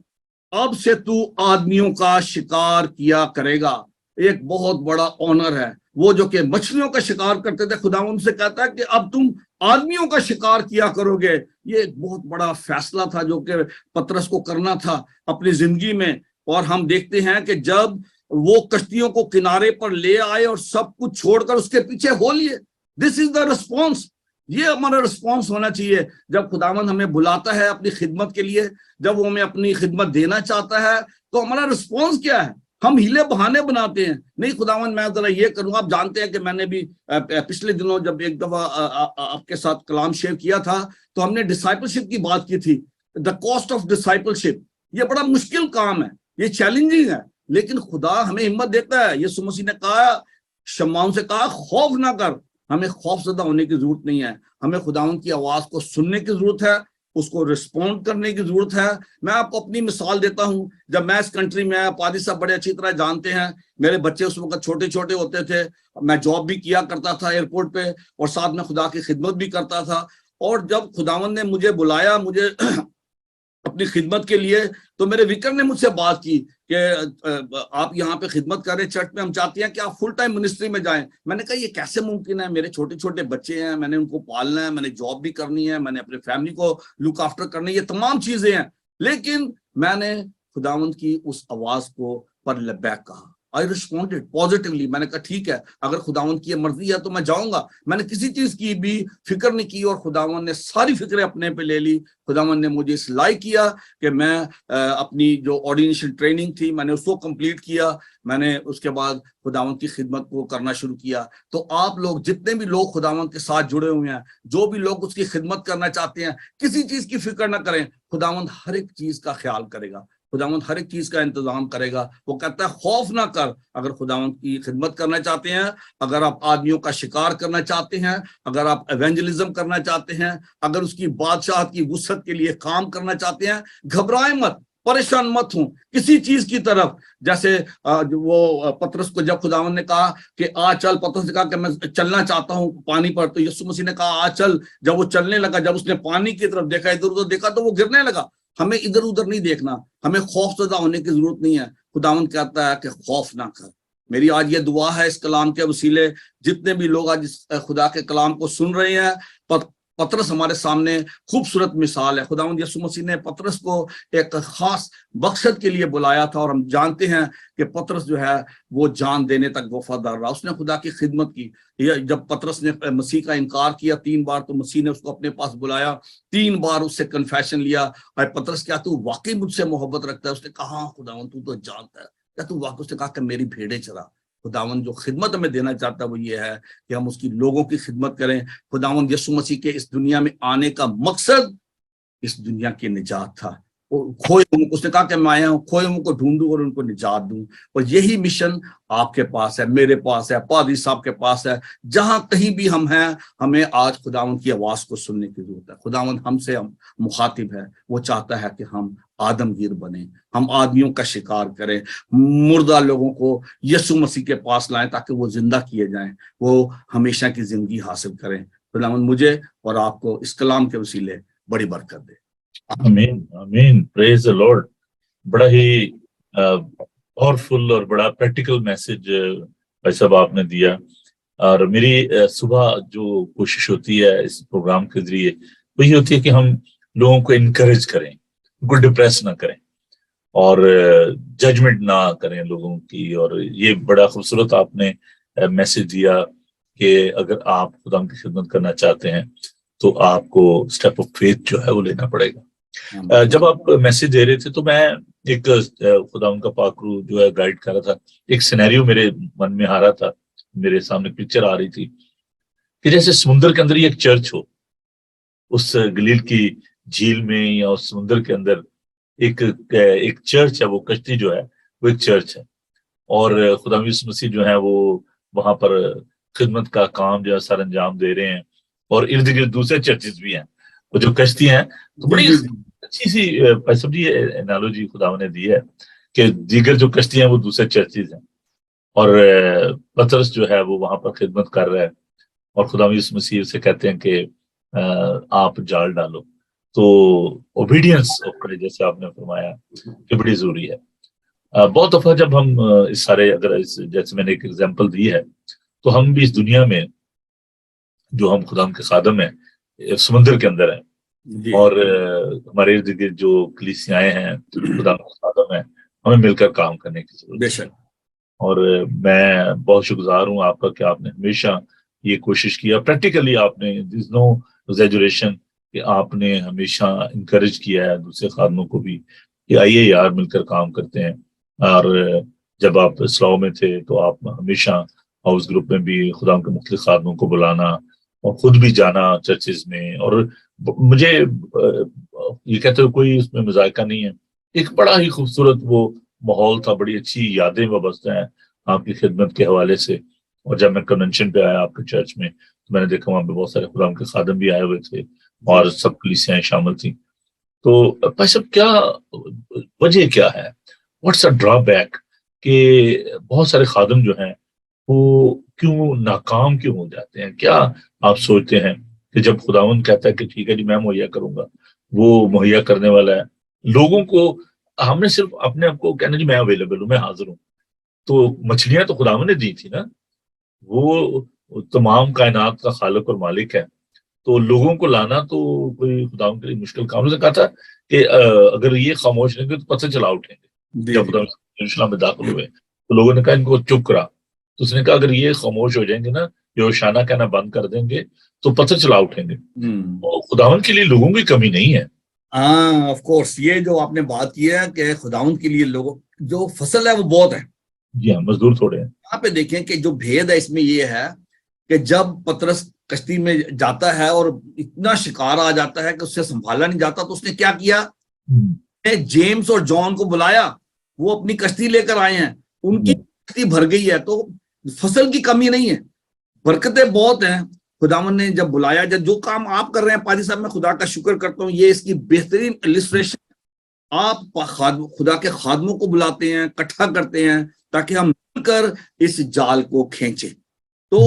اب سے تو آدمیوں کا شکار کیا کرے گا. ایک بہت بڑا آنر ہے. وہ جو کہ مچھلیوں کا شکار کرتے تھے, خداوند سے کہتا ہے کہ اب تم آدمیوں کا شکار کیا کرو گے. یہ ایک بہت بڑا فیصلہ تھا جو کہ پطرس کو کرنا تھا اپنی زندگی میں. اور ہم دیکھتے ہیں کہ جب وہ کشتیوں کو کنارے پر لے آئے اور سب کچھ چھوڑ کر اس کے پیچھے ہو لیے, دس از دا ریسپانس. یہ ہمارا رسپانس ہونا چاہیے جب خداوند ہمیں بلاتا ہے اپنی خدمت کے لیے, جب وہ ہمیں اپنی خدمت دینا چاہتا ہے تو ہمارا رسپانس کیا ہے. ہم ہیلے بہانے بناتے ہیں, نہیں خداوند میں ذرا یہ کروں. آپ جانتے ہیں کہ میں نے بھی پچھلے دنوں جب ایک دفعہ آپ کے ساتھ کلام شیئر کیا تھا تو ہم نے ڈسائپلشپ کی بات کی تھی. دا کاسٹ آف ڈسائپلشپ, یہ بڑا مشکل کام ہے, یہ چیلنجنگ ہے, لیکن خدا ہمیں ہمت دیتا ہے. یسوع مسیح نے کہا, شمعون سے کہا خوف نہ کر. ہمیں خوف زدہ ہونے کی ضرورت نہیں ہے, ہمیں خداوند کی آواز کو سننے کی ضرورت ہے, اس کو رسپونڈ کرنے کی ضرورت ہے. میں آپ کو اپنی مثال دیتا ہوں. جب میں اس کنٹری میں آیا, پادری صاحب بڑے اچھی طرح جانتے ہیں, میرے بچے اس وقت چھوٹے چھوٹے ہوتے تھے, میں جاب بھی کیا کرتا تھا ایئرپورٹ پہ, اور ساتھ میں خدا کی خدمت بھی کرتا تھا. اور جب خداوند نے مجھے بلایا مجھے اپنی خدمت کے لیے, تو میرے وکر نے مجھ سے بات کی کہ آپ یہاں پہ خدمت کر رہے چرچ میں, ہم چاہتے ہیں کہ آپ فل ٹائم منسٹری میں جائیں. میں نے کہا یہ کیسے ممکن ہے, میرے چھوٹے چھوٹے بچے ہیں, میں نے ان کو پالنا ہے, میں نے جاب بھی کرنی ہے, میں نے اپنے فیملی کو لک آفٹر کرنا ہے, یہ تمام چیزیں ہیں. لیکن میں نے خداوند کی اس آواز کو پر لبیک کہا. I responded positively. میں نے کہا ٹھیک ہے, اگر خداوند کی مرضی ہے تو میں جاؤں گا. میں نے کسی چیز کی بھی فکر نہیں کی, اور خداوند نے ساری فکریں اپنے پہ لے لی. خداوند نے مجھے اس لائق کیا کہ میں اپنی جو آرڈینیشن ٹریننگ تھی میں نے اس کو کمپلیٹ کیا. میں نے اس کے بعد خداوند کی خدمت کو کرنا شروع کیا. تو آپ لوگ جتنے بھی لوگ خداوند کے ساتھ جڑے ہوئے ہیں, جو بھی لوگ اس کی خدمت کرنا چاہتے ہیں, کسی چیز کی فکر نہ کریں. خداوند ہر ایک چیز کا خیال کرے گا, خداوند ہر ایک چیز کا انتظام کرے گا. وہ کہتا ہے خوف نہ کر. اگر خداوند کی خدمت کرنا چاہتے ہیں, اگر آپ آدمیوں کا شکار کرنا چاہتے ہیں, اگر آپ ایونجلزم کرنا چاہتے ہیں, اگر اس کی بادشاہت کی وسعت کے لیے کام کرنا چاہتے ہیں, گھبرائیں مت, پریشان مت ہوں کسی چیز کی طرف. جیسے وہ پطرس کو جب خداوند نے کہا کہ آ چل, پطرس نے کہا کہ میں چلنا چاہتا ہوں پانی پر, تو یسوع مسیح نے کہا آ چل. جب وہ چلنے لگا, جب اس نے پانی کی طرف دیکھا, ادھر ادھر دیکھا, تو وہ گرنے لگا. ہمیں ادھر ادھر نہیں دیکھنا, ہمیں خوف زدہ ہونے کی ضرورت نہیں ہے. خداوند کہتا ہے کہ خوف نہ کر. میری آج یہ دعا ہے اس کلام کے وسیلے, جتنے بھی لوگ آج خدا کے کلام کو سن رہے ہیں, پطرس ہمارے سامنے خوبصورت مثال ہے. خداوند یسوع مسیح نے پطرس کو ایک خاص مقصد کے لیے بلایا تھا، اور ہم جانتے ہیں کہ پطرس جو ہے وہ جان دینے تک وفادار رہا. اس نے خدا کی خدمت کی. جب پطرس نے مسیح کا انکار کیا 3 بار، تو مسیح نے اس کو اپنے پاس بلایا، 3 بار اس سے کنفیشن لیا. اور پطرس، کیا تو واقعی مجھ سے محبت رکھتا ہے؟ اس نے کہا خداوند تو جانتا ہے. کیا تو واقعی؟ اس نے کہا کہ میری بھیڑیں چرا. خداوند جو خدمت ہمیں دینا چاہتا ہے وہ یہ ہے کہ ہم اس کی لوگوں کی خدمت کریں. خداوند یسوع مسیح کے اس دنیا میں آنے کا مقصد اس دنیا کی نجات تھا. کھوئے ہوں، اس نے کہا کہ میں آیا ہوں کھوئے ہوں کو ڈھونڈوں اور ان کو نجات دوں. اور یہی مشن آپ کے پاس ہے، میرے پاس ہے، پادری صاحب کے پاس ہے. جہاں کہیں بھی ہم ہیں، ہمیں آج خداوند کی آواز کو سننے کی ضرورت ہے. خداوند ہم سے مخاطب ہے، وہ چاہتا ہے کہ ہم آدمگیر بنیں، ہم آدمیوں کا شکار کریں، مردہ لوگوں کو یسوع مسیح کے پاس لائیں تاکہ وہ زندہ کیے جائیں، وہ ہمیشہ کی زندگی حاصل کریں. خداوند مجھے اور آپ کو اس کلام کے وسیلے بڑی برکت دے. آمین آمین. پریز دی لارڈ. بڑا ہی پاورفل اور بڑا پریکٹیکل میسج بھائی صاحب آپ نے دیا. اور میری صبح جو کوشش ہوتی ہے اس پروگرام کے ذریعے وہی ہوتی ہے کہ ہم لوگوں کو انکریج کریں، ان کو ڈپریس نہ کریں اور ججمنٹ نہ کریں لوگوں کی. اور یہ بڑا خوبصورت آپ نے میسج دیا کہ اگر آپ خدا کی خدمت کرنا چاہتے ہیں تو آپ کو اسٹیپ آف فیتھ جو ہے وہ لینا پڑے گا. جب آپ میسج دے رہے تھے تو میں ایک خدا ان کا پاکرو جو ہے گائیڈ کر رہا تھا، ایک سینیریو میرے من میں آ رہا تھا، میرے سامنے پکچر آ رہی تھی کہ جیسے سمندر کے اندر ہی ایک چرچ ہو، اس گلیل کی جھیل میں یا اس سمندر کے اندر ایک چرچ ہے، وہ کشتی جو ہے وہ ایک چرچ ہے، اور خدا یسوع مسیح جو ہے وہ وہاں پر خدمت کا کام جو ہے سر انجام دے رہے ہیں، اور ارد گرد دوسرے چرچز بھی ہیں. وہ جو کشتی ہیں تو بڑی اچھی سی سمجھی انالوجی خدا نے دی ہے کہ دیگر جو کشتی ہیں وہ دوسرے چرچز ہیں، اور پطرس جو ہے وہ وہاں پر خدمت کر رہا ہے، اور خدا یسوع مسیح سے کہتے ہیں کہ آپ جال ڈالو. تو اوبیڈینس جیسے آپ نے فرمایا کہ بڑی ضروری ہے. بہت دفعہ جب ہم اس سارے اگر جیسے میں نے ایک ایگزامپل دی ہے تو ہم بھی اس دنیا میں جو ہم خدا کے خادم ہیں سمندر کے اندر ہیں، اور ہمارے ارد گرد جو کلیسیائیں ہیں خدا کے خادم ہیں، ہمیں مل کر کام کرنے کی ضرورت ہے. اور میں بہت شکر گزار ہوں آپ کا کہ آپ نے ہمیشہ یہ کوشش کیا. پریکٹیکلی آپ نے نو ایگزیجریشن کہ آپ نے ہمیشہ انکریج کیا ہے دوسرے خادموں کو بھی کہ آئیے یار مل کر کام کرتے ہیں. اور جب آپ اسلاؤ میں تھے تو آپ ہمیشہ ہاؤس گروپ میں بھی خدا کے مختلف خادموں کو بلانا اور خود بھی جانا چرچز میں. اور مجھے یہ کہتے ہوئے کوئی اس میں مذائقہ نہیں ہے، ایک بڑا ہی خوبصورت وہ ماحول تھا، بڑی اچھی یادیں وابستہ ہیں آپ کی خدمت کے حوالے سے. اور جب میں کنونشن پہ آیا آپ کے چرچ میں تو میں نے دیکھا وہاں پہ بہت سارے خدا کے خادم بھی آئے ہوئے تھے اور سب کلیسیاں شامل تھیں. تو بھائی صاحب کیا وجہ کیا ہے، واٹس اے ڈرا بیک کہ بہت سارے خادم جو ہیں وہ کیوں ناکام کیوں ہو جاتے ہیں؟ کیا آپ سوچتے ہیں کہ جب خداوند کہتا ہے کہ ٹھیک ہے جی میں مہیا کروں گا، وہ مہیا کرنے والا ہے لوگوں کو، ہم نے صرف اپنے آپ کو کہنا جی میں اویلیبل ہوں، میں حاضر ہوں. تو مچھلیاں تو خداوند نے دی تھی نا، وہ تمام کائنات کا خالق اور مالک ہے، تو لوگوں کو لانا تو کوئی خداوند کے لیے مشکل کام. نے کہا تھا کہ اگر یہ خاموش رہیں گے تو پتہ چلا اٹھیں گے. جب خدا یروشلم میں داخل ہوئے تو لوگوں نے کہا ان کو چپ کرا، تو اس نے کہا اگر یہ خاموش ہو جائیں گے نا، یوشانہ کہنا بند کر دیں گے تو پتہ چلا اٹھیں گے. خداوند کے لیے لوگوں کی کمی نہیں ہے. ہاں آف کورس، یہ جو آپ نے بات کی ہے کہ خداوند کے لیے لوگوں جو فصل ہے وہ بہت ہے. جی ہاں، مزدور تھوڑے ہیں. یہاں پہ دیکھیں کہ جو بھید ہے اس میں یہ ہے کہ جب پطرس کشتی میں جاتا ہے اور اتنا شکار آ جاتا ہے کہ اس سے سنبھالا نہیں جاتا، تو اس نے کیا کیا، جیمز اور جان کو بلایا، وہ اپنی کشتی لے کر آئے ہیں، ان کی کشتی بھر گئی ہے. تو فصل کی کمی نہیں ہے، برکتیں بہت ہیں. خداوند نے جب بلایا، جب جو کام آپ کر رہے ہیں پادری صاحب، میں خدا کا شکر کرتا ہوں، یہ اس کی بہترین السٹریشن. آپ خدا کے خادموں کو بلاتے ہیں، اکٹھا کرتے ہیں تاکہ ہم مل کر اس جال کو کھینچیں. تو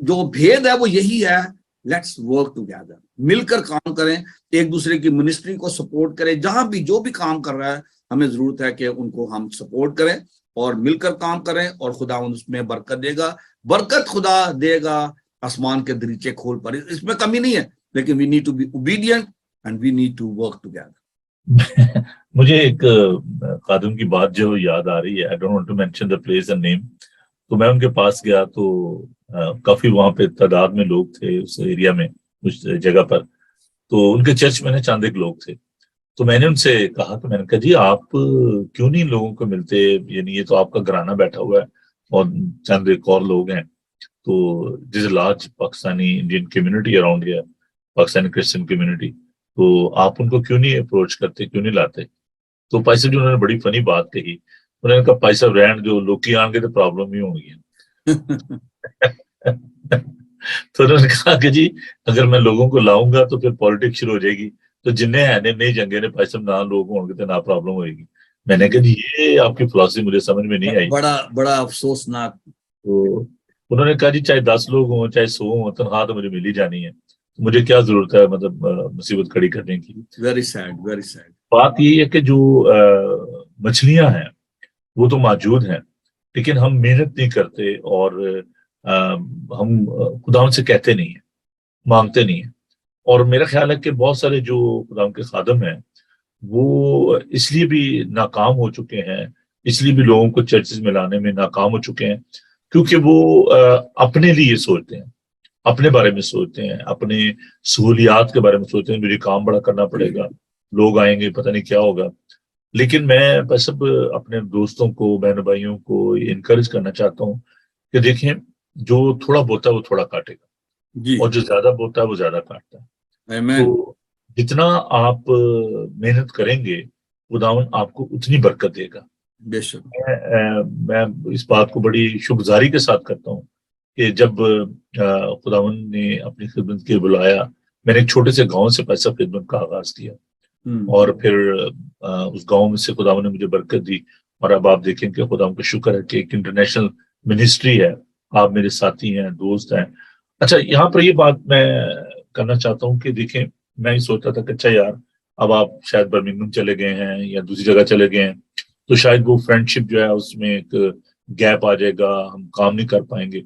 جو بھید ہے وہ یہی ہے، لیٹس ورک ٹوگیدر، مل کر کام کریں، ایک دوسرے کی منسٹری کو سپورٹ کریں. جہاں بھی جو بھی کام کر رہا ہے ہمیں ضرورت ہے کہ ان کو ہم سپورٹ کریں اور مل کر کام کریں، اور خدا اس میں برکت دے گا. برکت خدا دے گا، آسمان کے دریچے کھول پر، اس میں کمی نہیں ہے. لیکن we need to be obedient and we need to work together. مجھے ایک خادم کی بات جو یاد آ رہی ہے, I don't want to mention the place and name. تو میں ان کے پاس گیا تو کافی وہاں پہ تعداد میں لوگ تھے اس ایریا میں, اس جگہ پر. تو ان کے چرچ میں نے چند ایک لوگ تھے. تو میں نے ان سے کہا کہ میں نے کہا جی آپ کیوں نہیں لوگوں کو ملتے, یعنی یہ تو آپ کا گھرانہ بیٹھا ہوا ہے اور چند ایک اور لوگ ہیں. تو جس large Pakistani Indian community around ہے, پاکستانی کرسچن کمیونٹی, تو آپ ان کو کیوں نہیں اپروچ کرتے, کیوں نہیں لاتے. تو بھائی صاحب جی انہوں نے بڑی فنی بات کہی. انہوں نے کہا بھائی صاحب رہن جو لوکی آن گے تو پرابلم ہی ہوں گی. تو انہوں نے کہا کہ جی اگر میں لوگوں کو لاؤں گا تو پھر پالیٹکس شروع ہو جائے گی, تو جنہیں ہیں نہیں جنگے نے بھائی صاحب نہ لوگ ہوں گے تو نہ پرابلم ہوئے گی. میں نے کہا جی یہ آپ کی فلاسفی مجھے سمجھ میں نہیں آئی. بڑا افسوسناک. تو انہوں نے کہا جی چاہے 10 لوگ ہوں چاہے 100 ہوں, تنخواہ تو مجھے مل ہی جانی ہے, مجھے کیا ضرورت ہے مطلب مصیبت کھڑی کرنے کی. Very sad, very sad. بات یہ ہے کہ جو مچھلیاں ہیں وہ تو موجود ہیں, لیکن ہم محنت نہیں کرتے اور ہم خدا سے کہتے نہیں ہیں, مانگتے نہیں ہیں. اور میرا خیال ہے کہ بہت سارے جو خدا کے خادم ہیں وہ اس لیے بھی ناکام ہو چکے ہیں, اس لیے بھی لوگوں کو چرچز میں لانے میں ناکام ہو چکے ہیں, کیونکہ وہ اپنے لیے سوچتے ہیں, اپنے بارے میں سوچتے ہیں, اپنے سہولیات کے بارے میں سوچتے ہیں. مجھے کام بڑا کرنا پڑے گا, لوگ آئیں گے, پتہ نہیں کیا ہوگا. لیکن میں بس اب اپنے دوستوں کو, بہن بھائیوں کو انکریج کرنا چاہتا ہوں کہ دیکھیں جو تھوڑا بوتا ہے وہ تھوڑا کاٹے گا, اور جو زیادہ بوتا ہے وہ زیادہ کاٹتا ہے. تو جتنا آپ محنت کریں گے خداوند آپ کو اتنی برکت دے گا. بے شک. میں اس بات کو بڑی شکرگزاری کے ساتھ کرتا ہوں کہ جب خداوند نے اپنی خدمت کے بلایا, میں نے ایک چھوٹے سے گاؤں سے پیسہ خدمت کا آغاز کیا, اور پھر اس گاؤں میں سے خداوند نے مجھے برکت دی. اور اب آپ دیکھیں کہ خداوند کا شکر ہے کہ ایک انٹرنیشنل منسٹری ہے, آپ میرے ساتھی ہیں, دوست ہیں. اچھا یہاں پر یہ بات میں کرنا چاہتا ہوں کہ دیکھیں میں یہ سوچتا تھا کہ اچھا یار اب آپ شاید برمنگھم چلے گئے ہیں یا دوسری جگہ چلے گئے ہیں, تو شاید وہ فرینڈ شپ جو ہے اس میں ایک گیپ آ جائے گا, ہم کام نہیں کر پائیں گے.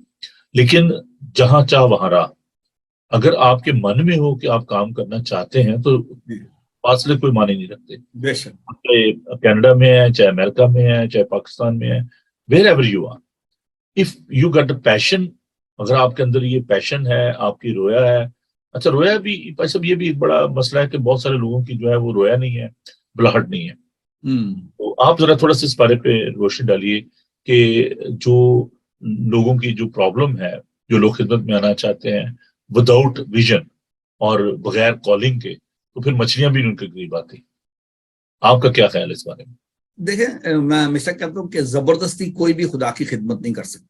لیکن جہاں چاہ وہاں راہ, اگر آپ کے من میں ہو کہ آپ کام کرنا چاہتے ہیں تو فاصلے کوئی معنی نہیں رکھتے. بے شک. چاہے کینیڈا میں ہے, چاہے امریکہ میں ہے, چاہے پاکستان میں ہے, wherever you are, if you get a passion, اگر آپ کے اندر یہ پیشن ہے, آپ کی رویا ہے. اچھا رویا بھی سب یہ بھی ایک بڑا مسئلہ ہے کہ بہت سارے لوگوں کی جو ہے وہ رویا نہیں ہے, بلاہٹ نہیں ہے. تو آپ ذرا تھوڑا سا اس بارے پہ روشنی ڈالیے کہ جو لوگوں کی جو پرابلم ہے, جو لوگ خدمت میں آنا چاہتے ہیں وداؤٹ ویژن اور بغیر کالنگ کے, تو پھر مچھلیاں بھی ان کے قریب آتی. آپ کا کیا خیال ہے اس بارے میں؟ دیکھیں میں ہمیشہ کہتا ہوں کہ زبردستی کوئی بھی خدا کی خدمت نہیں کر سکتا.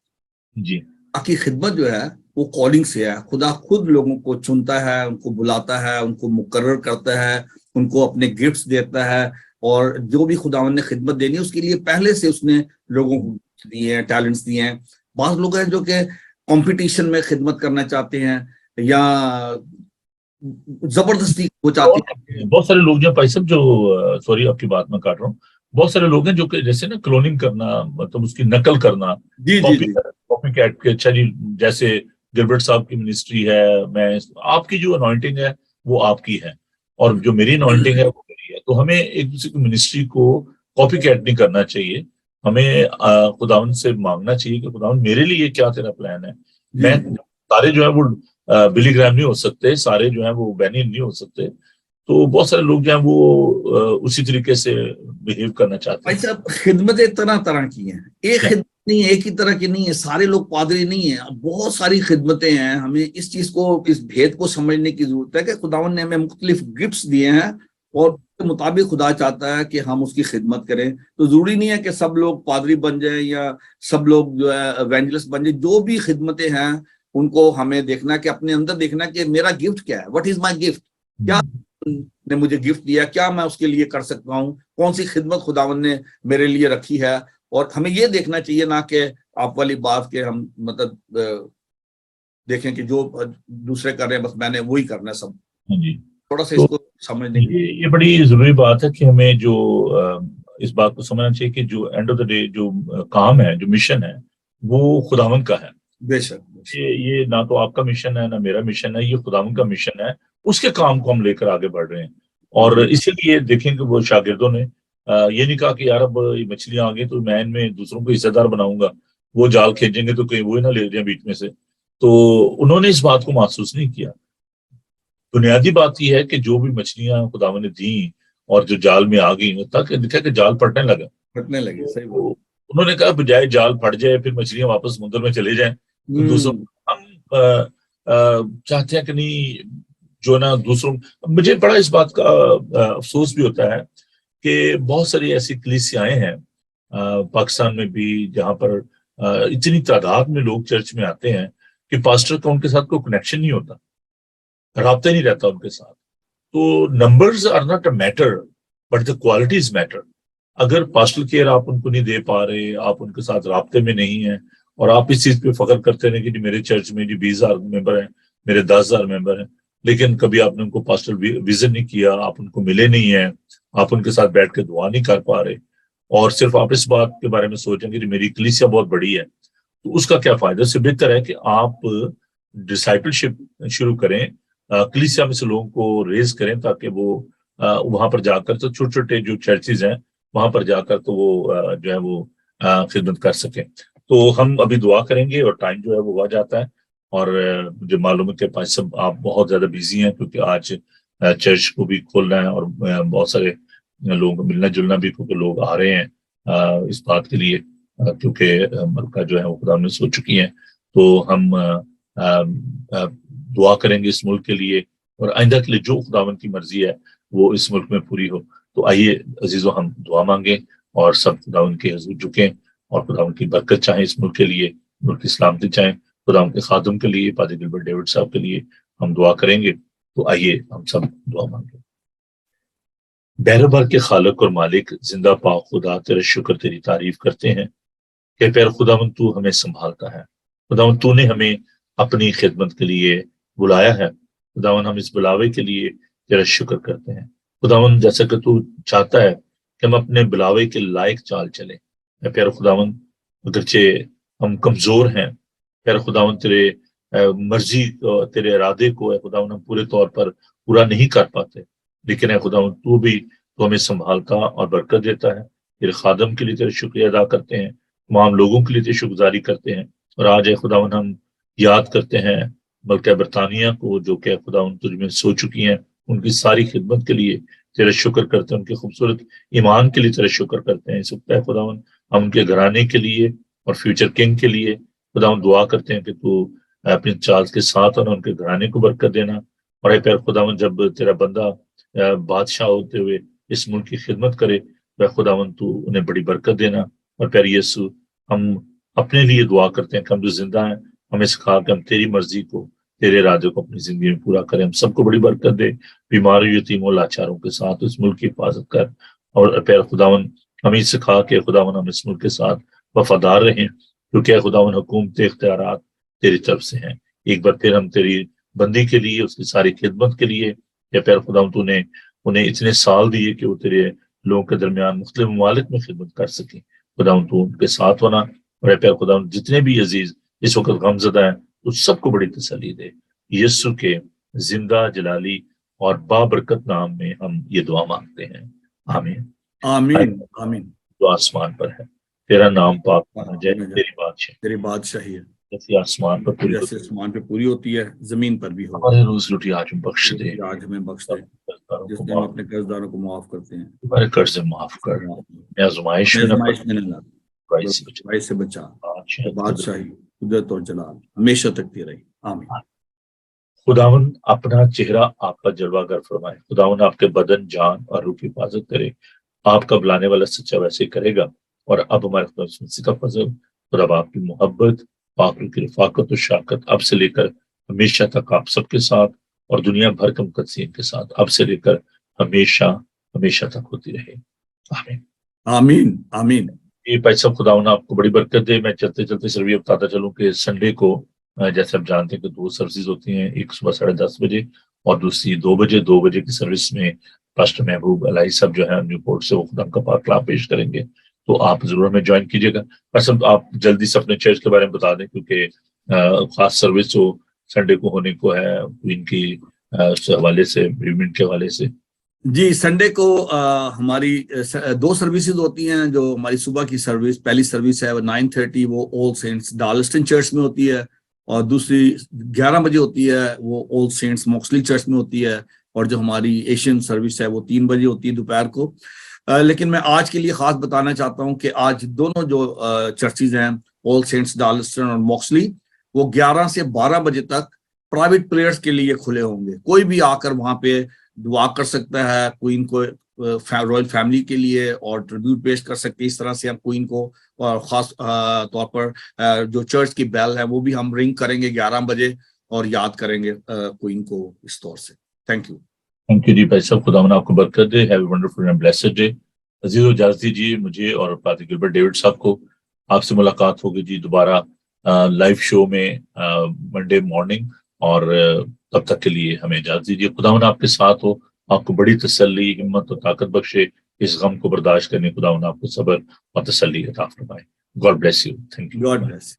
جی. خدا کی خدمت جو ہے وہ کالنگ سے ہے. خدا خود لوگوں کو چنتا ہے, ان کو بلاتا ہے, ان کو مقرر کرتا ہے, ان کو اپنے گفٹس دیتا ہے, اور جو بھی خداوند نے خدمت دینی ہے اس کے لیے پہلے سے اس نے لوگوں کو دیے ہیں, ٹیلنٹس دیے ہیں. بعض لوگ ہیں جو کہ کمپٹیشن میں خدمت کرنا چاہتے ہیں یا زبردستی وہ چاہتے ہیں. بہت سارے لوگ جو صاحب جو سوری آپ کی بات میں کاٹ رہا ہوں, بہت سارے لوگ ہیں جو کہ جیسے نا کلوننگ کرنا, مطلب اس کی نقل کرنا, کاپی کیٹ کے. اچھا جی جیسے گلبرٹ صاحب کی منسٹری ہے, میں آپ کی جو انوائنٹنگ ہے وہ آپ کی ہے اور جو میری انوائنٹنگ ہے وہ میری ہے. تو ہمیں ایک دوسرے کی منسٹری کو کاپی کیٹ نہیں کرنا چاہیے. ہمیں خداوند سے مانگنا چاہیے کہ خداوند میرے لیے کیا تیرا پلان ہے. میں سارے جو ہے وہ بلی گرام نہیں ہو سکتے, سارے جو ہیں وہ بینین نہیں ہو سکتے. تو بہت سارے لوگ جو ہیں وہ اسی طریقے سے بہیو کرنا چاہتے ہیں. صاحب خدمتیں طرح طرح کی ہیں, ایک خدمت نہیں, ایک ہی طرح کی نہیں ہے. سارے لوگ پادری نہیں ہیں, بہت ساری خدمتیں ہیں. ہمیں اس چیز کو, اس بھید کو سمجھنے کی ضرورت ہے کہ خداوند نے ہمیں مختلف گفٹس دیے ہیں اور اس کے مطابق خدا چاہتا ہے کہ ہم اس کی خدمت کریں. تو ضروری نہیں ہے کہ سب لوگ پادری بن جائیں یا سب لوگ جو ہے ایونجلسٹ بن جائیں. جو بھی خدمتیں ہیں ان کو ہمیں دیکھنا کہ اپنے اندر دیکھنا کہ میرا گفٹ کیا ہے, وٹ از مائی گفٹ, کیا نے مجھے گفٹ دیا, کیا میں اس کے لیے کر سکتا ہوں, کون سی خدمت خداوند نے میرے لیے رکھی ہے. اور ہمیں یہ دیکھنا چاہیے نہ کہ آپ والی بات کہ ہم مطلب دیکھیں کہ جو دوسرے کر رہے ہیں بس میں نے وہی کرنا ہے سب. جی تھوڑا سا اس کو سمجھنے یہ بڑی ضروری بات ہے کہ ہمیں جو اس بات کو سمجھنا چاہیے کہ جو اینڈ آف دا ڈے جو کام ہے, جو مشن ہے وہ خداوند کا ہے. بے شک بے شک یہ نہ تو آپ کا مشن ہے نہ میرا مشن ہے، یہ خداوند کا مشن ہے، اس کے کام کو ہم لے کر آگے بڑھ رہے ہیں۔ اور اسی لیے دیکھیں کہ وہ شاگردوں نے یہ نہیں کہا کہ یار اب یہ مچھلیاں آ گئی تو میں ان میں دوسروں کو حصہ دار بناؤں گا، وہ جال کھینچیں گے تو کہیں وہ ہی نہ لے جائیں بیچ میں سے، تو انہوں نے اس بات کو محسوس نہیں کیا۔ بنیادی بات یہ ہے کہ جو بھی مچھلیاں خداوند نے دیں اور جو جال میں آ گئی تاکہ دکھا کہ جال پھٹنے لگا، پھٹنے لگے، صحیح بات۔ تو انہوں نے کہا بجائے جال پھٹ جائے پھر مچھلیاں واپس سمندر میں چلے جائیں تو دوسروں ہم چاہتے ہیں کہ نہیں جو نا دوسروں، مجھے بڑا اس بات کا افسوس بھی ہوتا ہے کہ بہت ساری ایسی کلیسیائیں ہیں پاکستان میں بھی جہاں پر اتنی تعداد میں لوگ چرچ میں آتے ہیں کہ پاسٹر کا ان کے ساتھ کوئی کنیکشن نہیں ہوتا، رابطہ نہیں رہتا ان کے ساتھ۔ تو numbers are not a matter but the qualities matter. اگر پاسٹل کیئر آپ ان کو نہیں دے پا رہے، آپ ان کے ساتھ رابطے میں نہیں ہیں، اور آپ اس چیز پہ فخر کرتے رہے کہ جی میرے چرچ میں جی 20,000 ممبر ہیں، میرے 10,000 ممبر ہیں، لیکن کبھی آپ نے ان کو پاسٹل وزٹ نہیں کیا، آپ ان کو ملے نہیں ہیں، آپ ان کے ساتھ بیٹھ کے دعا نہیں کر پا رہے، اور صرف آپ اس بات کے بارے میں سوچیں کہ جی میری کلیسیا بہت بڑی ہے، تو اس کا کیا فائدہ؟ اس سے بہتر ہے کہ آپ ڈسائپلشپ شروع کریں، کلیسیا میں سے لوگوں کو ریز کریں تاکہ وہ وہاں پر جا کر تو چھوٹے چھوٹے جو چرچز ہیں وہاں پر جا کر تو وہ جو ہے وہ خدمت کر سکیں۔ تو ہم ابھی دعا کریں گے اور ٹائم جو ہے وہ آ جاتا ہے، اور مجھے معلوم ہے کہ پانچ سب آپ بہت زیادہ بیزی ہیں کیونکہ آج چرچ کو بھی کھولنا ہے اور بہت سارے لوگ ملنا جلنا بھی، کیونکہ لوگ آ رہے ہیں اس بات کے لیے کیونکہ ملکہ جو ہے وہ خدا میں سو چکی ہیں۔ تو ہم دعا کریں گے اس ملک کے لیے اور آئندہ کے لیے جو خداوند کی مرضی ہے وہ اس ملک میں پوری ہو۔ تو آئیے عزیزو ہم دعا مانگیں اور سب خداوند کے حضور جھکیں اور خداوند کی برکت چاہیں اس ملک کے لیے، ملک کی سلامتی چاہیں، خداوند کے خادم کے لیے، پادری گلبرٹ ڈیوڈ صاحب کے لیے ہم دعا کریں گے۔ تو آئیے ہم سب دعا مانگیں۔ بحر بھر کے خالق اور مالک، زندہ پاک خدا، تیرا شکر، تیری تعریف کرتے ہیں کہ پیر خداوند تو ہمیں سنبھالتا ہے، خداوند تو نے ہمیں اپنی خدمت کے لیے بلایا ہے، خداوند ہم اس بلاوے کے لیے تیرا شکر کرتے ہیں۔ خداوند جیسا کہ تو چاہتا ہے کہ ہم اپنے بلاوے کے لائق چال چلیں، اے پیارے خداوند اگرچہ ہم کمزور ہیں، پیارے خداوند تیرے مرضی تیرے ارادے کو اے خداوند ہم پورے طور پر پورا نہیں کر پاتے، لیکن اے خداوند تو ہمیں سنبھالتا اور برکت دیتا ہے۔ تیرے خادم کے لیے تیرے شکریہ ادا کرتے ہیں، تمام لوگوں کے لیے تیرے شکر گزاری کرتے ہیں، اور آج اے خداوند ہم یاد کرتے ہیں ملکہ برطانیہ کو جو کہ خداوند تجھ میں سو چکی ہیں، ان کی ساری خدمت کے لیے تیرے شکر کرتے ہیں، ان کے خوبصورت ایمان کے لیے تیرے شکر کرتے ہیں۔ اس وقت اے خداوند ہم ان کے گھرانے کے لیے اور فیوچر کنگ کے لیے خداوند دعا کرتے ہیں کہ تو اپنے چارج کے ساتھ اور ان کے گھرانے کو برکت دینا، اور اے پیر خداوند جب تیرا بندہ بادشاہ ہوتے ہوئے اس ملک کی خدمت کرے اے خداوند تو انہیں بڑی برکت دینا۔ اور پیر یسوع ہم اپنے لیے دعا کرتے ہیں کہ ہم جو زندہ ہیں ہمیں سکھا کہ ہم تیری مرضی کو، تیرے ارادے کو اپنی زندگی میں پورا کریں، ہم سب کو بڑی برکت دے، بیماروں، یتیموں، لاچاروں کے ساتھ اس ملک کی حفاظت کر، اور پیر خداوند ہمیں سکھا کہ خداوند ہم اس ملک کے ساتھ وفادار رہیں، کیونکہ خداوند حکومت اختیارات تیری طرف سے ہیں۔ ایک بار پھر ہم تیری بندی کے لیے، اس کی ساری خدمت کے لیے، یا پیر خداوند تو نے انہیں اتنے سال دیے کہ وہ تیرے لوگوں کے درمیان مختلف ممالک میں خدمت کر سکیں، خداوند تو ان کے ساتھ ہونا، اور اے پیر خداوند جتنے بھی عزیز اس وقت غمزدہ ہیں تو سب کو بڑی تسلی دے، یسوع کے زندہ جلالی اور بابرکت نام میں ہم یہ دعا مانگتے ہیں، آمین۔ آمین آمین۔ جو آسمان پر ہے تیرا نام پاک مانا جائے، تیری بادشاہی تیری بادشاہی ہے جیسے آسمان پر پوری جیسے آسمان پہ پوری ہوتی ہے زمین پر بھی ہو۔ ہمارے روز روٹی آج ہم بخش دے، آج ہمیں بخش دے جس میں ہم اپنے قرضداروں کو معاف کرتے ہیں، ہمارے قرض معاف کر، میں آزمائش میں نہ برائی سے بچا، بادشاہی، قدرت اور جلال ہمیشہ تک تیرا ہی، آمین۔ خداوند اپنا چہرہ آپ کا جلوہ گر فرمائے، خداوند آپ کے بدن، جان اور روح کی حفاظت کرے، آپ کا بلانے والا سچا ویسے کرے گا، اور اب ہمارے خدا مسیح کا فضل اور اب آپ کی محبت، پاک روح کی رفاقت و شراکت اب سے لے کر ہمیشہ تک آپ سب کے ساتھ اور دنیا بھر کے مقدسین کے ساتھ اب سے لے کر ہمیشہ ہمیشہ تک ہوتی رہے، آمین آمین آمین۔ یہ بھائی صاحب خداوند آپ کو بڑی برکت دے۔ میں چلتے چلتے صرف یہ بتاتا چلوں کہ سنڈے کو جیسے آپ جانتے ہیں کہ 2 سروسز ہوتی ہیں، ایک صبح 10:30 بجے اور دوسری 2 بجے۔ 2 بجے کی سروس میں پاسٹر محبوب الہی صاحب جو ہے نیو پورٹ سے وہ خدا کا پاک کلام پیش کریں گے، تو آپ ضرور ہمیں جوائن کیجیے گا۔ بس آپ جلدی سے اپنے چرچ کے بارے میں بتا دیں کیونکہ خاص سروس جو سنڈے کو ہونے کو ہے کوئین کی حوالے سے بیومنٹ کے حوالے سے؟ جی سنڈے کو ہماری 2 سروسز ہوتی ہیں. جو ہماری صبح کی سروس پہلی سروس ہے وہ 9:30 وہ آل سینٹس ڈارلسٹن چرچ میں ہوتی ہے, اور دوسری 11 بجے ہوتی ہے وہ آل سینٹس موکسلی چرچ میں ہوتی ہے, اور جو ہماری ایشین سروس ہے وہ 3 بجے ہوتی ہے دوپہر کو. لیکن میں آج کے لیے خاص بتانا چاہتا ہوں کہ آج دونوں جو چرچز ہیں آل سینٹس ڈارلسٹن اور موکسلی وہ 11 سے 12 بجے تک پرائیویٹ پریئرز کے لیے کھلے ہوں گے. کوئی بھی آ کر وہاں پہ دعا کر سکتا ہے کوئین کو رائل فیملی کے لیے اور ٹریبیوٹ پیش کر سکتے. اس طرح سے ہم کوئین کو اور خاص طور پر جو چرچ کی بیل ہے وہ بھی ہم رنگ کریں گے 11 بجے اور یاد کریں گے کوئین کو اس طور سے. Thank you. تھینک یو جی بھائی صاحب, خداوند آپ کو برکت دے. Have a wonderful and blessed day. عزیز و اجازت دیجیے مجھے اور پادری گلبرٹ ڈیوڈ صاحب کو, آپ سے ملاقات ہوگی جی دوبارہ لائیو شو میں منڈے مارننگ, اور تب تک کے لیے ہمیں اجازت دیجیے. خداوند آپ کے ساتھ ہو, آپ کو بڑی تسلی ہمت اور طاقت بخشے اس غم کو برداشت کرنے. خداوند آپ کو صبر اور تسلی عطا فرمائے. God bless you. Thank you. God bless.